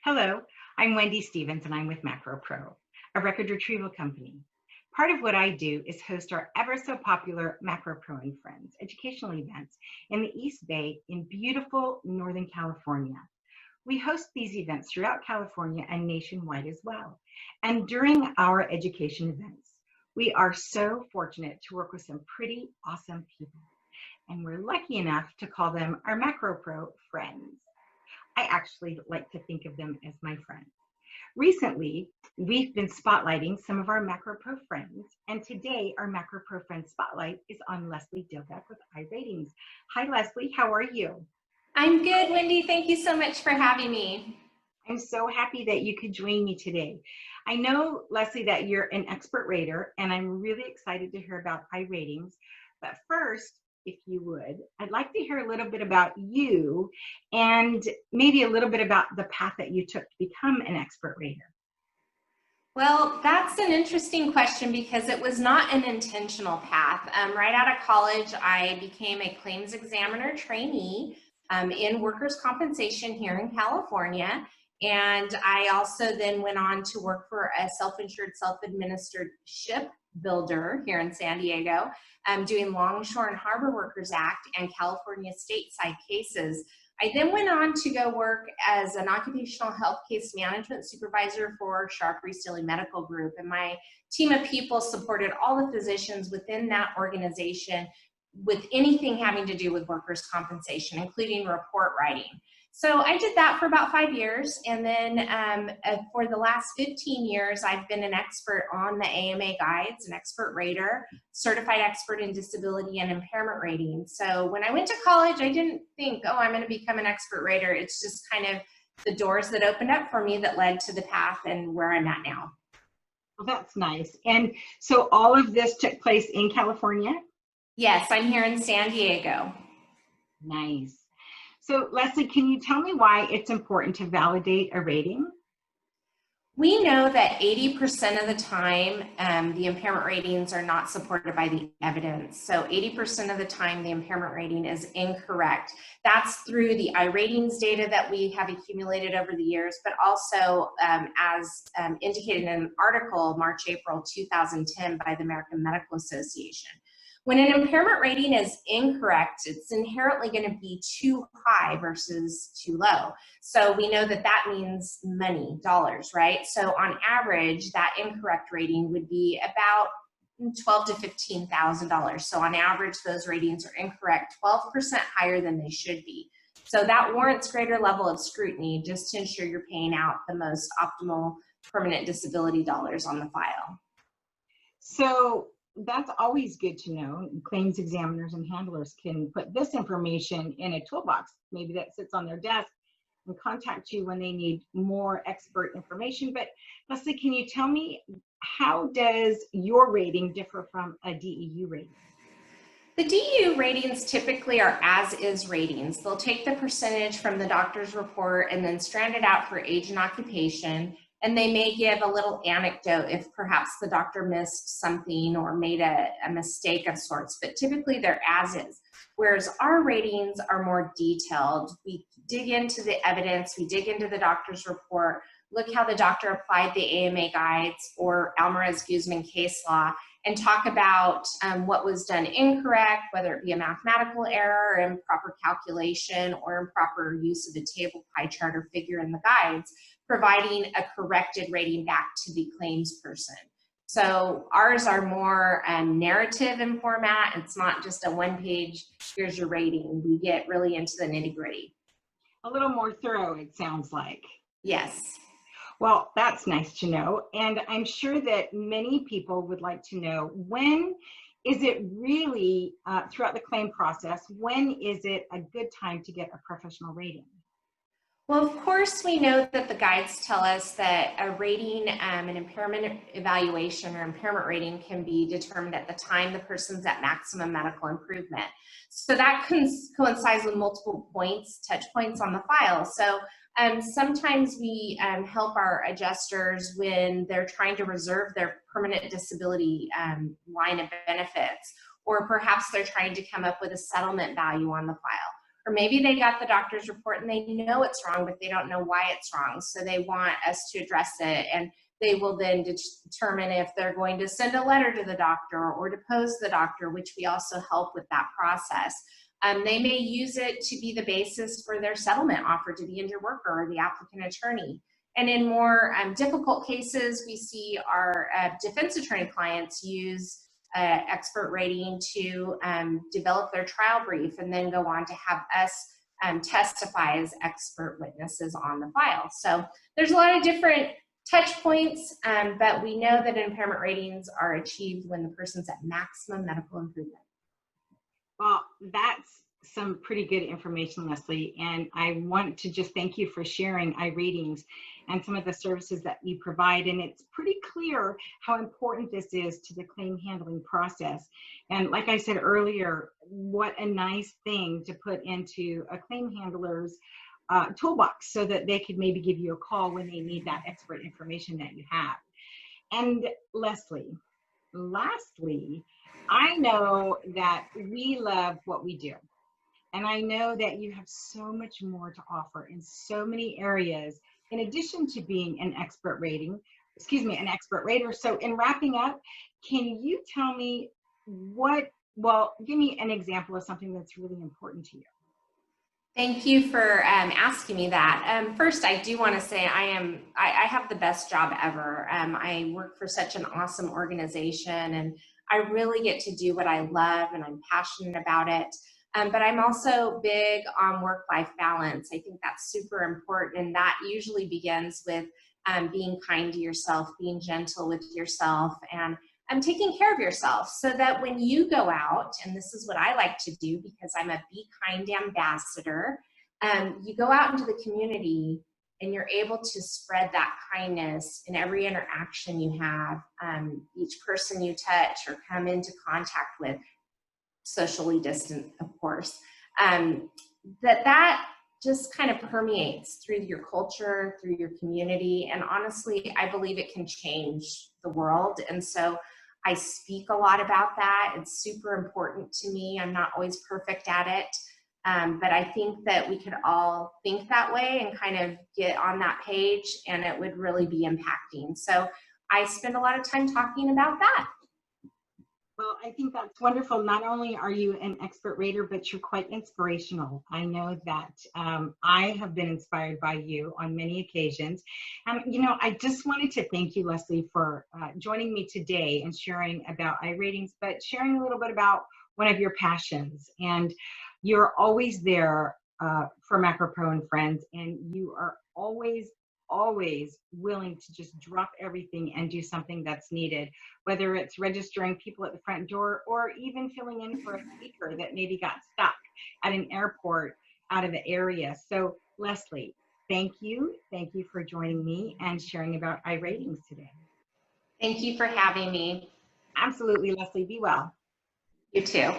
Hello, I'm Wendy Stevens and I'm with MacroPro, a record retrieval company. Part of what I do is host our ever so popular MacroPro and Friends educational events in the East Bay in beautiful Northern California. We host these events throughout California and nationwide as well. And during our education events, we are so fortunate to work with some pretty awesome people. And we're lucky enough to call them our MacroPro friends. I actually like to think of them as my friends. Recently, we've been spotlighting some of our MacroPro friends, and today our MacroPro friend spotlight is on Leslie Dilbeck with iRatings. Hi, Leslie. How are you? I'm good, Wendy. Thank you so much for having me. I'm so happy that you could join me today. I know, Leslie, that you're an expert rater, and I'm really excited to hear about iRatings. But first, if you would, I'd like to hear a little bit about you and maybe a little bit about the path that you took to become an expert rater. Well, that's an interesting question because it was not an intentional path. Right out of college, I became a claims examiner trainee in workers' compensation here in California. And I also then went on to work for a self-insured, self-administered ship builder here in San Diego, doing Longshore and Harbor Workers Act and California stateside cases. I then went on to go work as an occupational health case management supervisor for Sharp Resealing Medical Group. And my team of people supported all the physicians within that organization with anything having to do with workers' compensation, including report writing. So I did that for about 5 years, and then for the last 15 years, I've been an expert on the AMA guides, an expert rater, certified expert in disability and impairment rating. So when I went to college, I didn't think, oh, I'm going to become an expert rater. It's just kind of the doors that opened up for me that led to the path and where I'm at now. Well, that's nice. And so all of this took place in California? Yes, I'm here in San Diego. Nice. So Leslie, can you tell me why it's important to validate a rating? We know that 80% of the time, the impairment ratings are not supported by the evidence. So 80% of the time, the impairment rating is incorrect. That's through the iRatings data that we have accumulated over the years, but also as indicated in an article, March, April 2010 by the American Medical Association. When an impairment rating is incorrect, it's inherently going to be too high versus too low. So we know that that means money, dollars, right? So on average, that incorrect rating would be about $12,000 to $15,000. So on average, those ratings are incorrect, 12% higher than they should be. So that warrants greater level of scrutiny just to ensure you're paying out the most optimal permanent disability dollars on the file. So that's always good to know. Claims examiners and handlers can put this information in a toolbox, maybe that sits on their desk, and contact you when they need more expert information. But Leslie, can you tell me, how does your rating differ from a DEU rating? The DEU ratings typically are as-is ratings. They'll take the percentage from the doctor's report and then strand it out for age and occupation. And they may give a little anecdote if perhaps the doctor missed something or made a mistake of sorts, but typically they're as is. Whereas our ratings are more detailed. We dig into the evidence, we dig into the doctor's report, look how the doctor applied the AMA guides or Alvarez-Guzman case law, and talk about what was done incorrect, whether it be a mathematical error, improper calculation, or improper use of a table, pie chart, or figure in the guides, providing a corrected rating back to the claims person. So ours are more narrative in format. It's not just a one-page, here's your rating. We get really into the nitty-gritty. A little more thorough, it sounds like. Yes. Well, that's nice to know. And I'm sure that many people would like to know, when is it really, throughout the claim process, when is it a good time to get a professional rating? Well, of course, we know that the guides tell us that a rating, an impairment evaluation or impairment rating can be determined at the time the person's at maximum medical improvement. So that coincides with multiple points, touch points on the file. So sometimes we help our adjusters when they're trying to reserve their permanent disability line of benefits, or perhaps they're trying to come up with a settlement value on the file. or maybe they got the doctor's report and they know it's wrong, but they don't know why it's wrong. So they want us to address it, and they will then determine if they're going to send a letter to the doctor or depose the doctor, which we also help with that process. They may use it to be the basis for their settlement offer to the injured worker or the applicant attorney. And in more difficult cases, we see our defense attorney clients use expert rating to develop their trial brief and then go on to have us testify as expert witnesses on the file. So there's a lot of different touch points, but we know that impairment ratings are achieved when the person's at maximum medical improvement. Well, that's some pretty good information, Leslie, and I want to just thank you for sharing iRatings and some of the services that you provide. And it's pretty clear how important this is to the claim handling process. And like I said earlier, what a nice thing to put into a claim handler's toolbox so that they could maybe give you a call when they need that expert information that you have. And Leslie, lastly, I know that we love what we do. And I know that you have so much more to offer in so many areas, in addition to being an expert rater. So in wrapping up, can you tell me give me an example of something that's really important to you? Thank you for asking me that. First, I do want to say I have the best job ever. I work for such an awesome organization, and I really get to do what I love, and I'm passionate about it. But I'm also big on work-life balance. I think that's super important, and that usually begins with being kind to yourself, being gentle with yourself, and taking care of yourself so that when you go out, and this is what I like to do because I'm a Be Kind ambassador, you go out into the community and you're able to spread that kindness in every interaction you have, each person you touch or come into contact with, socially distant, of course, that just kind of permeates through your culture, through your community. And honestly, I believe it can change the world. And so I speak a lot about that. It's super important to me. I'm not always perfect at it, but I think that we could all think that way and kind of get on that page, and it would really be impacting. So I spend a lot of time talking about that. Well, I think that's wonderful. Not only are you an expert rater, but you're quite inspirational. I know that I have been inspired by you on many occasions. I just wanted to thank you, Leslie, for joining me today and sharing about iRatings, but sharing a little bit about one of your passions. And you're always there for MacroPro and friends, and you are always willing to just drop everything and do something that's needed, whether it's registering people at the front door or even filling in for a speaker that maybe got stuck at an airport out of the area. So Leslie, thank you for joining me and sharing about iRatings today. Thank you for having me. Absolutely, Leslie. Be well. You too.